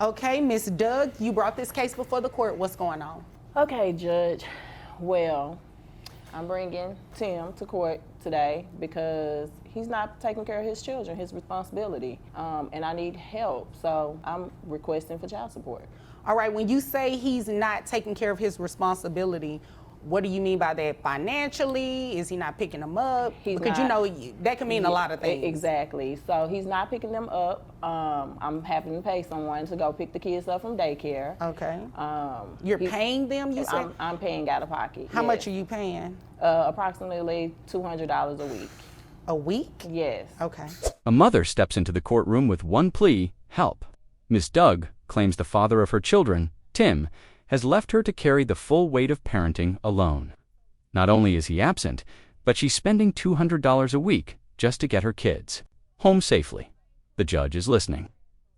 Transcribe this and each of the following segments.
Okay, Miss Doug, you brought this case before the court. What's going on? Okay, Judge. Well, I'm bringing Tim to court today because he's not taking care of his children, his responsibility, and I need help. So I'm requesting for child support. All right, when you say he's not taking care of his responsibility, what do you mean by that? Financially? Is he not picking them up? Because you know, that can mean a lot of things. Exactly. So he's not picking them up. I'm having to pay someone to go pick the kids up from daycare. Okay. You're paying them, you said? I'm paying out of pocket. How much are you paying? Approximately $200 a week. A week? Yes. Okay. A mother steps into the courtroom with one plea: help. Miss Doug claims the father of her children, Tim, has left her to carry the full weight of parenting alone. Not only is he absent, but she's spending $200 a week just to get her kids home safely. The judge is listening.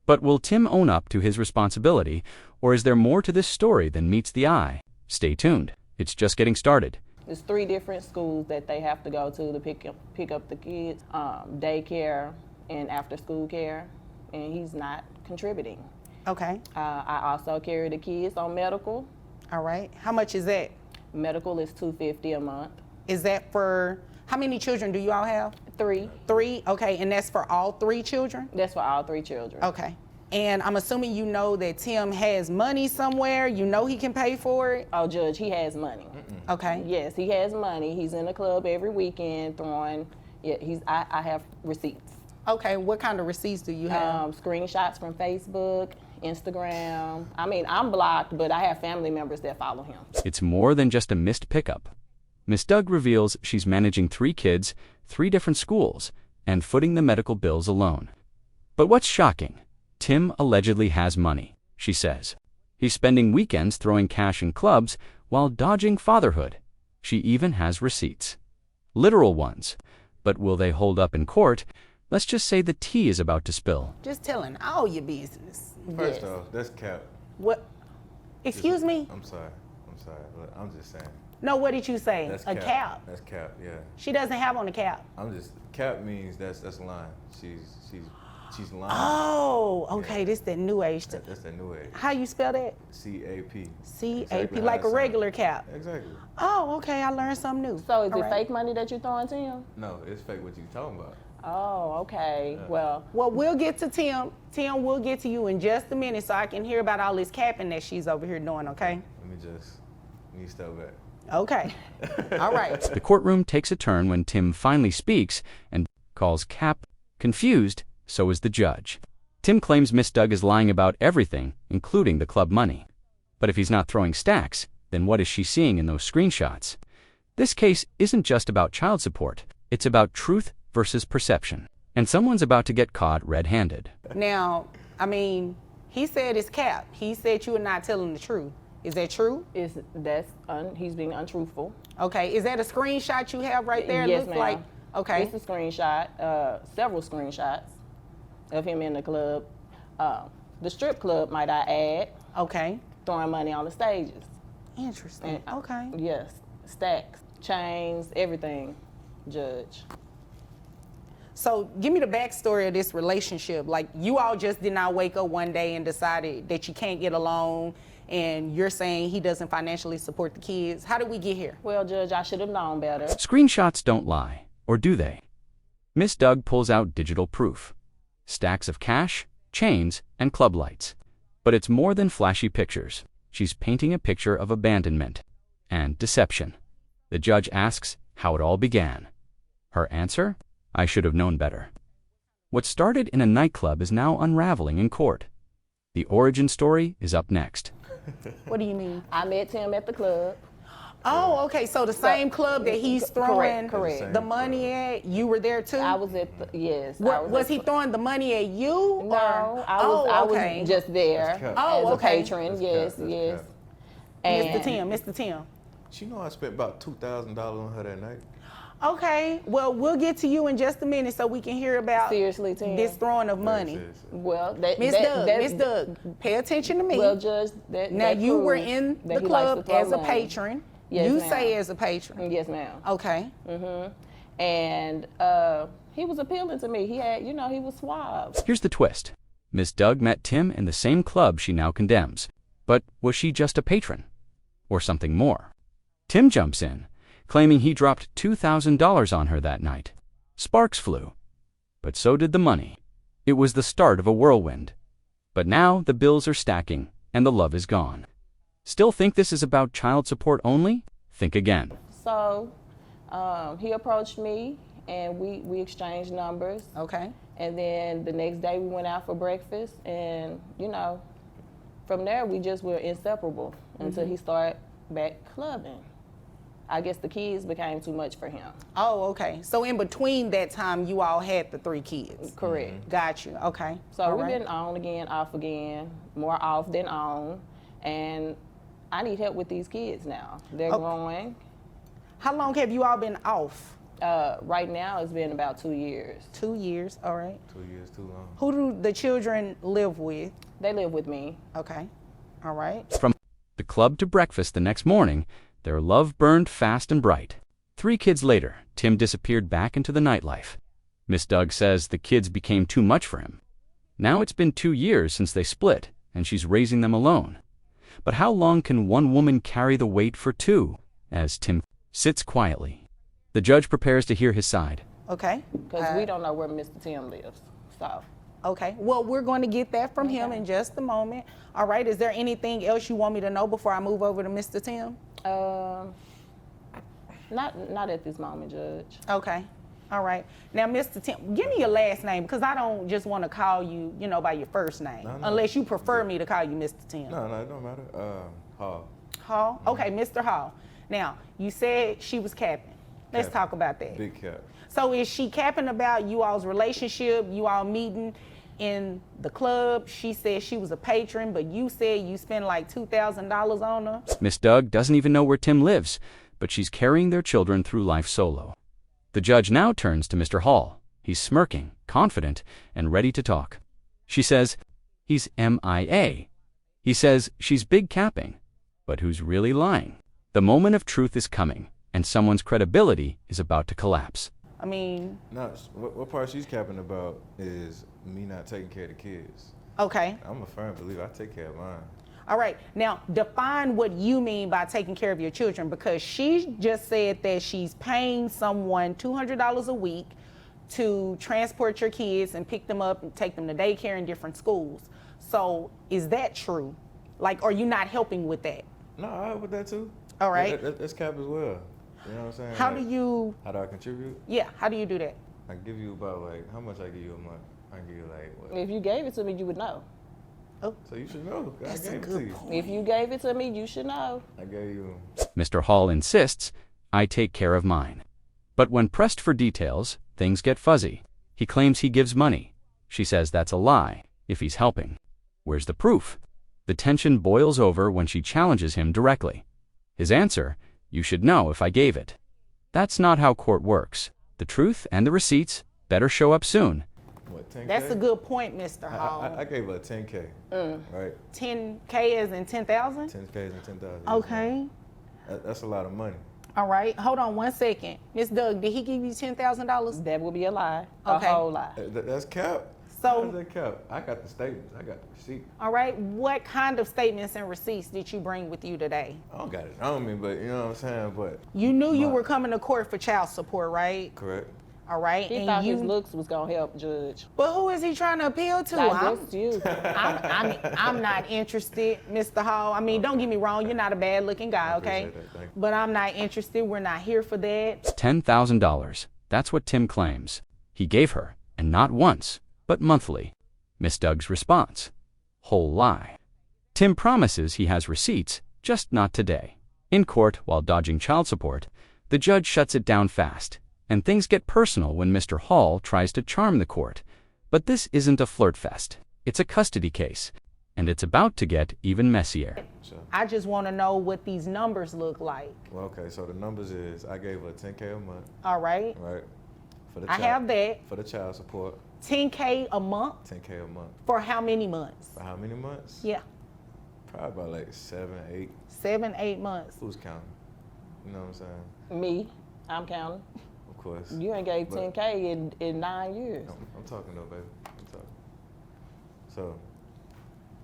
But will Tim own up to his responsibility, or is there more to this story than meets the eye? Stay tuned. It's just getting started. There's 3 different schools that they have to go to pick up the kids, daycare and after school care, and he's not contributing. Okay. I also carry the kids on medical. All right. How much is that? Medical is $250 a month. Is that for, how many children do you all have? 3. 3? Okay, and that's for all 3 children? That's for all 3 children. Okay. And I'm assuming you know that Tim has money somewhere. You know he can pay for it? Oh, Judge, he has money. Okay. Yes, he has money. He's in the club every weekend throwing, I have receipts. Okay, what kind of receipts do you have? Screenshots from Facebook, Instagram. I mean, I'm blocked, but I have family members that follow him. It's more than just a missed pickup. Miss Doug reveals she's managing 3 kids, 3 different schools, and footing the medical bills alone. But what's shocking? Tim allegedly has money, she says. He's spending weekends throwing cash in clubs while dodging fatherhood. She even has receipts. Literal ones. But will they hold up in court? Let's just say the tea is about to spill. Just telling all your business. First off, that's cap. What? Excuse me? I'm sorry. But I'm just saying. No, what did you say? That's a cap. That's cap, yeah. She doesn't have on a cap. Cap means that's lying. She's lying. Oh, okay, Yeah. this that new age. That's that new age. How you spell that? C-A-P. C-A-P, Exactly like how a it regular cap. Exactly. Oh, okay, I learned something new. So is All it right. fake money that you're throwing to him? No, it's fake what you talking about. Oh, okay. Yeah. Well, We'll get to Tim. Tim, we'll get to you in just a minute so I can hear about all this capping that she's over here doing, okay? Let me step back. Okay. All right. The courtroom takes a turn when Tim finally speaks and calls cap. Confused, so is the judge. Tim claims Miss Doug is lying about everything, including the club money. But if he's not throwing stacks, then what is she seeing in those screenshots? This case isn't just about child support. It's about truth versus perception. And someone's about to get caught red-handed. Now, I mean, he said it's cap. He said you are not telling the truth. Is that true? He's being untruthful. Okay. Is that a screenshot you have right there? Yes, Looks ma'am. like, okay. It's a screenshot, several screenshots of him in the club. The strip club, might I add, Okay. throwing money on the stages. Interesting. Okay. Yes, stacks, chains, everything, Judge. So give me the backstory of this relationship. Like, you all just did not wake up one day and decided that you can't get along, and you're saying he doesn't financially support the kids. How did we get here? Well, Judge, I should have known better. Screenshots don't lie, or do they? Miss Doug pulls out digital proof. Stacks of cash, chains, and club lights. But it's more than flashy pictures. She's painting a picture of abandonment and deception. The judge asks how it all began. Her answer? I should have known better. What started in a nightclub is now unraveling in court. The origin story is up next. What do you mean? I met him at the club. Oh, okay. So the same club that he's throwing Correct. the money at, you were there too? I was at the, yes. Was he throwing the money at you? No, I was just there That's Oh, as a okay. patron. That's Yes, cap. yes. Mr. Tim. You know I spent about $2,000 on her that night. Okay, well, we'll get to you in just a minute so we can hear about Seriously, Tim. this throwing of money. Seriously. Well, Miss Doug, pay attention to me. Well, Judge, now, you were in that the he likes to club throw as a money. patron. Yes, You ma'am. say as a patron. Yes, ma'am. Okay. And he was appealing to me. He had, he was suave. Here's the twist. Miss Doug met Tim in the same club she now condemns. But was she just a patron? Or something more? Tim jumps in, claiming he dropped $2,000 on her that night. Sparks flew. But so did the money. It was the start of a whirlwind. But now the bills are stacking and the love is gone. Still think this is about child support only? Think again. So he approached me and we exchanged numbers. Okay. And then the next day we went out for breakfast, and from there we just were inseparable until he started back clubbing. I guess the kids became too much for him. Oh, okay. So in between that time, you all had the 3 kids. Correct. Got you. Okay. So All we've right. been on again, off again, more off than on, and I need help with these kids now. They're growing. How long have you all been off? Right now it's been about 2 years. 2 years. All right. 2 years too long. Who do the children live with? They live with me. Okay. All right. From the club to breakfast the next morning, their love burned fast and bright. 3 kids later, Tim disappeared back into the nightlife. Miss Doug says the kids became too much for him. Now it's been 2 years since they split, and she's raising them alone. But how long can one woman carry the weight for 2? As Tim sits quietly, the judge prepares to hear his side. Okay. Because we don't know where Mr. Tim lives. So. Okay. Well, we're going to get that from him in just a moment. All right. Is there anything else you want me to know before I move over to Mr. Tim? Not at this moment, Judge. Okay. All right. Now, Mr. Tim, give me your last name, because I don't just want to call you, by your first name, No. unless you prefer me to call you Mr. Tim. No, it don't matter. Hall. Hall? Okay, Mr. Hall. Now, you said she was capping. Let's Capping. talk about that. Big cap. So is she capping about you all's relationship, you all meeting in the club? She said she was a patron, but you said you spent like $2,000 on her. Miss Doug doesn't even know where Tim lives, but she's carrying their children through life solo. The judge now turns to Mr. Hall. He's smirking, confident, and ready to talk. She says he's MIA. He says she's big capping. But who's really lying? The moment of truth is coming, and someone's credibility is about to collapse. I mean, No, what part she's capping about is me not taking care of the kids. okay. I'm a firm believer. I take care of mine. All right. Now, define what you mean by taking care of your children, because she just said that she's paying someone $200 a week to transport your kids and pick them up and take them to daycare in different schools. So is that true? Like, are you not helping with that? No, I help with that too. All right. That's cap as well. You know what I'm saying? How Like, do you, How do I contribute? how do you do that? I give you about how much I give you a month? I give you what? If you gave it to me, you would know. So you should know. 'Cause That's I a gave it to good you. point. If you gave it to me, you should know. I gave you. Mr. Hall insists, I take care of mine. But when pressed for details, things get fuzzy. He claims he gives money. She says that's a lie, if he's helping. Where's the proof? The tension boils over when she challenges him directly. His answer, you should know if I gave it. That's not how court works. The truth and the receipts better show up soon. What, 10K? That's a good point, Mr. Hall. I gave her 10K. Right? 10K as in 10,000? 10K and 10,000. Okay. That's a lot of money. All right. Hold on one second. Miss Doug, did he give you $10,000? That would be a lie. Okay. A whole lie. That's cap. So- How's that cap? I got the statements. I got the receipt. All right. What kind of statements and receipts did you bring with you today? I don't got it on me, but you know what I'm saying. But You knew you My- were coming to court for child support, right? correct. All right. He thought his looks was gonna help, Judge. But who is he trying to appeal to? Not just you. I'm not interested, Mr. Hall. I mean, don't get me wrong. You're not a bad-looking guy, I okay? appreciate that. Thank you. But I'm not interested. We're not here for that. $10,000. That's what Tim claims. He gave her, and not once, but monthly. Miss Doug's response, whole lie. Tim promises he has receipts, just not today. In court, while dodging child support, the judge shuts it down fast, and things get personal when Mr. Hall tries to charm the court. But this isn't a flirt fest. It's a custody case, and it's about to get even messier. So, I just want to know what these numbers look like. well, okay. So the numbers is I gave her 10K a month, All right. right? For the I have that. For the child support, 10K a month 10K a month. for how many months? For how many months? Yeah, Probably about 7, 8. 7-8 months. Who's counting? You know what I'm saying? Me, I'm counting. Of course. You ain't gave But- 10K in 9 years. I'm talking though, baby. I'm talking. So,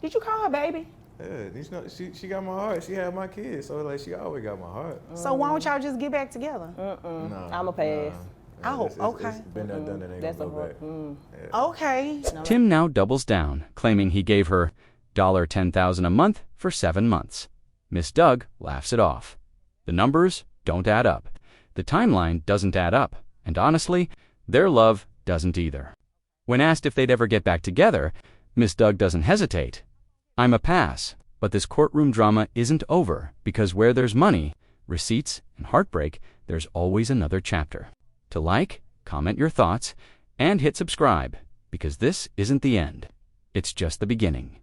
Did you call her baby? yeah, you know, she got my heart. She had my kids, so like she always got my heart. So why don't y'all just get back together? Nah, I'm a pass. Oh, it's okay. been there, done that. Ain't That's gonna a go hard. back. Okay. Tim now doubles down, claiming he gave her $10,000 a month for 7 months. Miss Doug laughs it off. The numbers don't add up. The timeline doesn't add up. And honestly, their love doesn't either. When asked if they'd ever get back together, Miss Doug doesn't hesitate. I'm a pass, but this courtroom drama isn't over because where there's money, receipts, and heartbreak, there's always another chapter. To like, comment your thoughts, and hit subscribe, because this isn't the end. It's just the beginning.